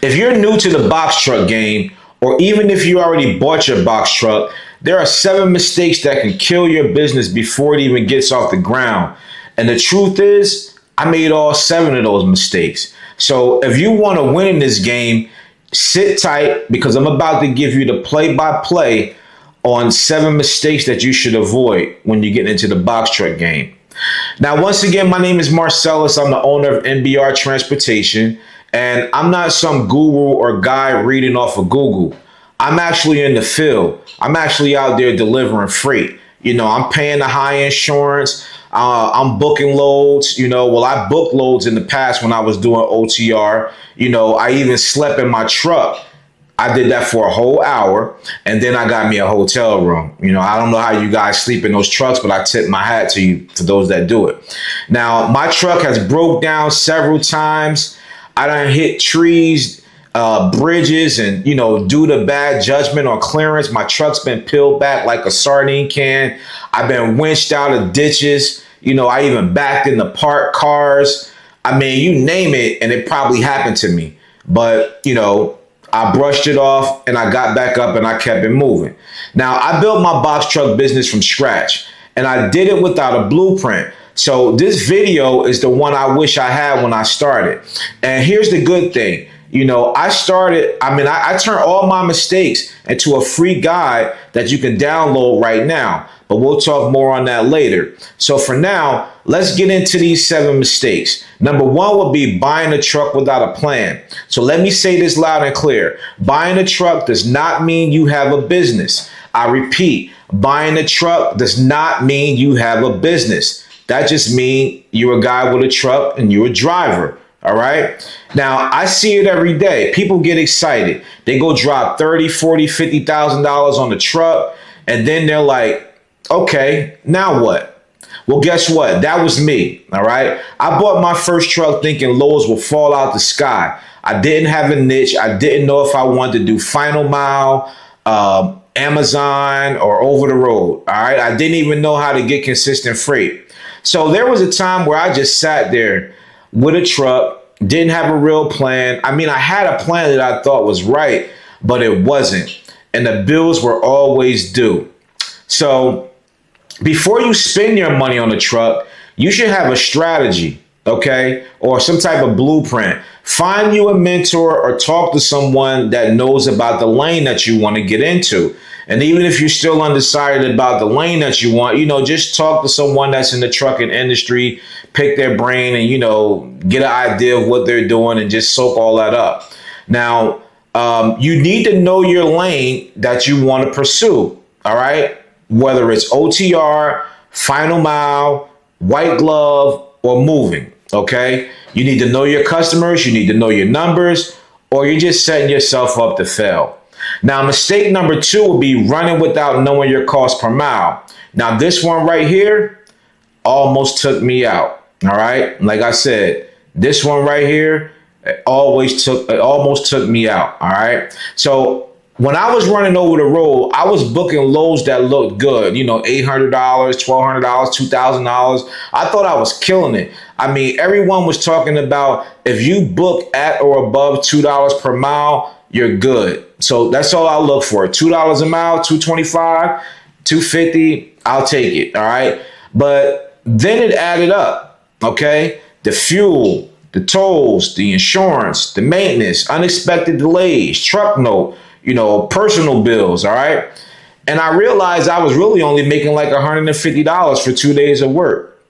If you're new to the box truck game, or even if you already bought your box truck, there are 7 mistakes that can kill your business before it even gets off the ground. And the truth is, I made all 7 of those mistakes. So if you want to win in this game, sit tight, because I'm about to give you the play-by-play on 7 mistakes that you should avoid when you get into the box truck game. Now, once again, my name is Marcellus. I'm the owner of MBR Transportation, and I'm not some guru or guy reading off of Google. I'm actually in the field. I'm actually out there delivering freight. I'm paying the high insurance. I'm booking loads. I booked loads in the past when I was doing OTR. I even slept in my truck. I did that for a whole hour, and then I got me a hotel room. I don't know how you guys sleep in those trucks, but I tip my hat to you for those that do it. Now, my truck has broke down several times. I done hit trees, bridges, and, due to bad judgment on clearance, my truck's been peeled back like a sardine can. I've been winched out of ditches. I even backed into parked cars. I mean, you name it, and it probably happened to me. But, I brushed it off and I got back up and I kept it moving. Now, I built my box truck business from scratch, and I did it without a blueprint. So this video is the one I wish I had when I started. And here's the good thing. I turned all my mistakes into a free guide that you can download right now, but we'll talk more on that later. So for now, let's get into these 7 mistakes. Number 1 would be buying a truck without a plan. So let me say this loud and clear. Buying a truck does not mean you have a business. I repeat, buying a truck does not mean you have a business. That just means you're a guy with a truck and you're a driver. All right. Now, I see it every day. People get excited. They go drop $30,000, $40,000, $50,000 on the truck. And then they're like, okay, now what? Well, guess what? That was me. All right. I bought my first truck thinking loads will fall out the sky. I didn't have a niche. I didn't know if I wanted to do final mile, Amazon, or over the road. All right. I didn't even know how to get consistent freight. So there was a time where I just sat there with a truck, didn't have a real plan. I mean, I had a plan that I thought was right, but it wasn't. And the bills were always due. So before you spend your money on a truck, you should have a strategy, okay? Or some type of blueprint. Find you a mentor or talk to someone that knows about the lane that you want to get into. And even if you're still undecided about the lane that you want, just talk to someone that's in the trucking industry, pick their brain and, get an idea of what they're doing and just soak all that up. Now, you need to know your lane that you want to pursue. All right. Whether it's OTR, final mile, white glove, or moving. OK, you need to know your customers. You need to know your numbers, or you're just setting yourself up to fail. Now, mistake number 2 would be running without knowing your cost per mile. Now, this one right here almost took me out. All right. Like I said, this one right here almost took me out. All right. So when I was running over the road, I was booking loads that looked good, $800, $1,200, $2,000. I thought I was killing it. I mean, everyone was talking about if you book at or above $2 per mile, you're good. So that's all I look for. $2 a mile, $225, $250, I'll take it. All right. But then it added up. OK, the fuel, the tolls, the insurance, the maintenance, unexpected delays, truck note, personal bills. All right. And I realized I was really only making like $150 for 2 days of work.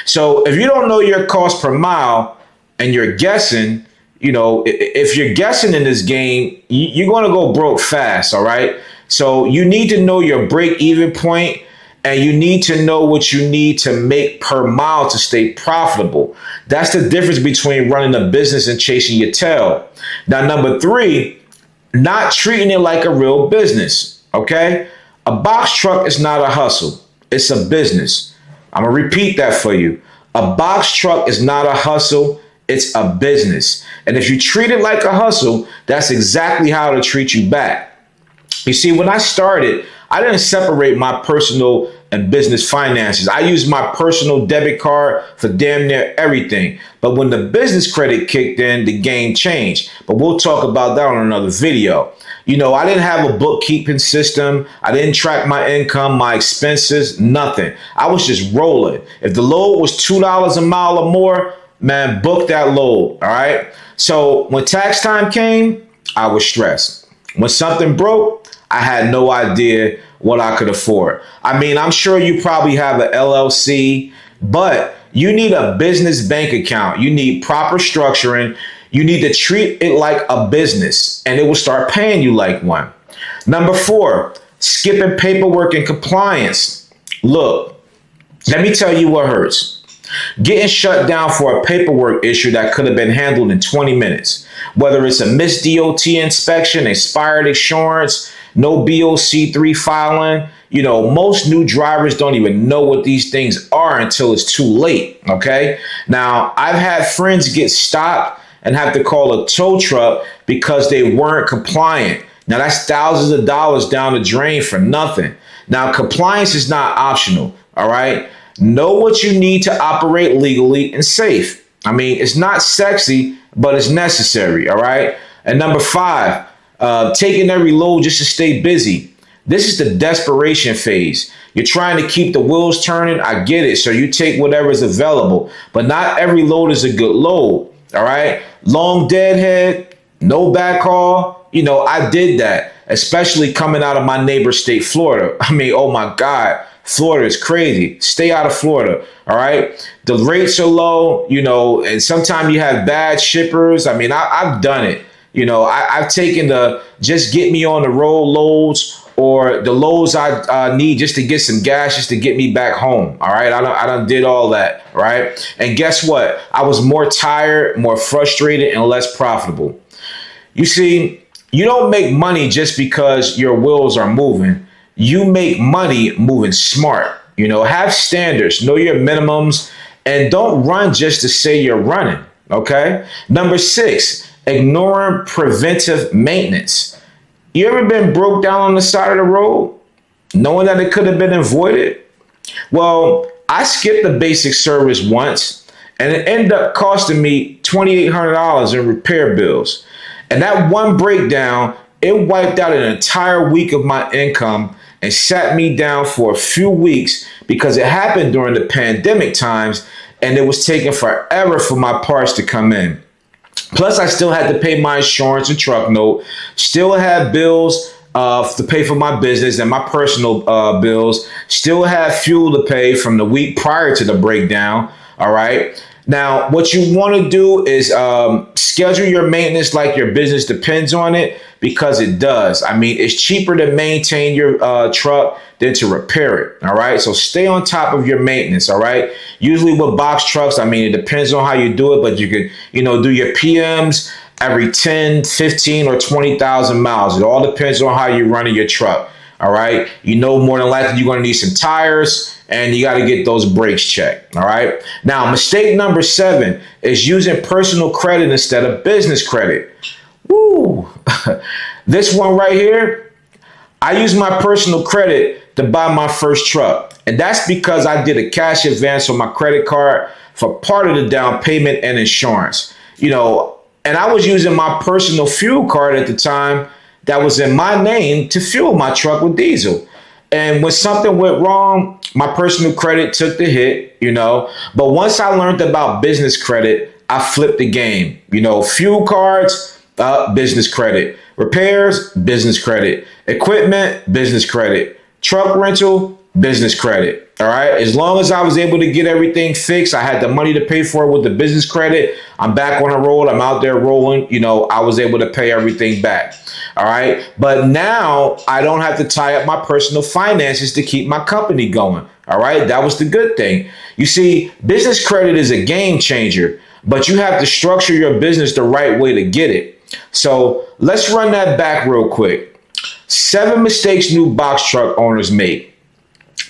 So if you don't know your cost per mile and you're guessing, if you're guessing in this game, you're going to go broke fast. All right. So you need to know your break even point, and you need to know what you need to make per mile to stay profitable. That's the difference between running a business and chasing your tail. Now, number 3, not treating it like a real business. OK, a box truck is not a hustle. It's a business. I'm going to repeat that for you. A box truck is not a hustle. It's a business. And if you treat it like a hustle, that's exactly how to treat you back. You see, when I started, I didn't separate my personal and business finances. I use my personal debit card for damn near everything. But when the business credit kicked in, the game changed. But we'll talk about that on another video. I didn't have a bookkeeping system. I didn't track my income, my expenses, nothing. I was just rolling. If the load was $2 a mile or more, man, book that load, all right? So when tax time came, I was stressed. When something broke, I had no idea what I could afford. I mean, I'm sure you probably have an LLC, but you need a business bank account. You need proper structuring. You need to treat it like a business, and it will start paying you like one. Number 4, skipping paperwork and compliance. Look, let me tell you what hurts. Getting shut down for a paperwork issue that could have been handled in 20 minutes. Whether it's a missed DOT inspection, expired insurance, no BOC3 filing. Most new drivers don't even know what these things are until it's too late, okay? Now, I've had friends get stopped and have to call a tow truck because they weren't compliant. Now, that's thousands of dollars down the drain for nothing. Now, compliance is not optional, all right? Know what you need to operate legally and safe. I mean, it's not sexy, but it's necessary, all right? And number 5, taking every load just to stay busy. This is the desperation phase. You're trying to keep the wheels turning. I get it. So you take whatever is available, but not every load is a good load, all right? Long deadhead, no backhaul. I did that, especially coming out of my neighbor state, Florida. I mean, oh my God. Florida is crazy. Stay out of Florida. All right. The rates are low, and sometimes you have bad shippers. I mean, I've done it. I've taken the just get me on the road loads, or the loads I need just to get some gas, just to get me back home. All right. I done did all that. Right. And guess what? I was more tired, more frustrated, and less profitable. You see, you don't make money just because your wheels are moving. You make money moving smart. Have standards, know your minimums, and don't run just to say you're running. Okay. Number 6, ignoring preventive maintenance. You ever been broke down on the side of the road, knowing that it could have been avoided? Well, I skipped the basic service once, and it ended up costing me $2,800 in repair bills. And that one breakdown, it wiped out an entire week of my income and sat me down for a few weeks because it happened during the pandemic times, and it was taking forever for my parts to come in. Plus, I still had to pay my insurance and truck note, still had bills to pay for my business and my personal bills, still had fuel to pay from the week prior to the breakdown. All right. Now, what you want to do is schedule your maintenance like your business depends on it, because it does. I mean, it's cheaper to maintain your truck than to repair it. All right. So stay on top of your maintenance. All right. Usually with box trucks, I mean, it depends on how you do it, but you can, do your PMs every 10, 15 or 20,000 miles. It all depends on how you're running your truck. All right. More than likely, you're going to need some tires, and you got to get those brakes checked. All right. Now, mistake number 7 is using personal credit instead of business credit. Woo. This one right here, I use my personal credit to buy my first truck. And that's because I did a cash advance on my credit card for part of the down payment and insurance. And I was using my personal fuel card at the time that was in my name to fuel my truck with diesel. And when something went wrong, my personal credit took the hit, But once I learned about business credit, I flipped the game. Fuel cards, business credit. Repairs, business credit. Equipment, business credit. Truck rental, business credit. All right. As long as I was able to get everything fixed, I had the money to pay for it with the business credit. I'm back on the road. I'm out there rolling. I was able to pay everything back. All right. But now I don't have to tie up my personal finances to keep my company going. All right. That was the good thing. You see, business credit is a game changer, but you have to structure your business the right way to get it. So let's run that back real quick. 7 mistakes new box truck owners make.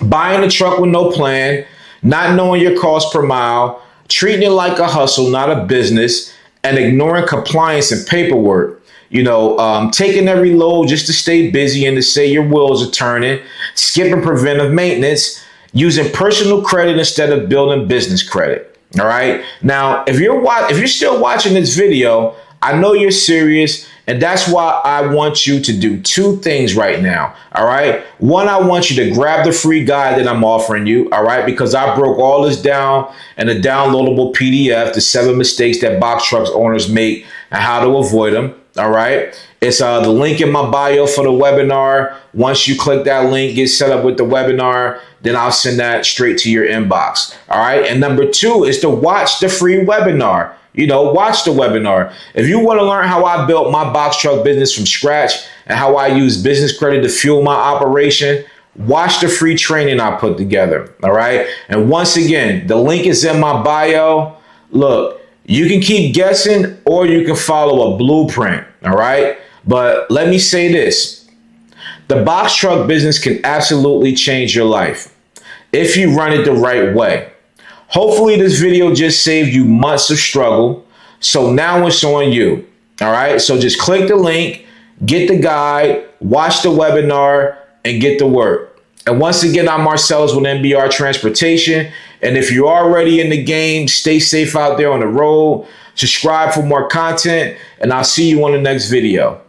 Buying a truck with no plan, not knowing your cost per mile, treating it like a hustle, not a business, and ignoring compliance and paperwork. Taking every load just to stay busy and to say your wheels are turning, skipping preventive maintenance, using personal credit instead of building business credit. All right. Now, if you're still watching this video, I know you're serious, and that's why I want you to do two things right now. All right. One, I want you to grab the free guide that I'm offering you. All right. Because I broke all this down in a downloadable PDF, the 7 mistakes that box trucks owners make and how to avoid them. All right. It's the link in my bio for the webinar. Once you click that link, get set up with the webinar, then I'll send that straight to your inbox. All right. And number 2 is to watch the free webinar. Watch the webinar. If you want to learn how I built my box truck business from scratch and how I use business credit to fuel my operation, watch the free training I put together. All right. And once again, the link is in my bio. Look, you can keep guessing or you can follow a blueprint. All right. But let me say this. The box truck business can absolutely change your life if you run it the right way. Hopefully this video just saved you months of struggle. So now it's on you. All right. So just click the link, get the guide, watch the webinar, and get to work. And once again, I'm Marcellus with MBR Transportation. And if you're already in the game, stay safe out there on the road. Subscribe for more content, and I'll see you on the next video.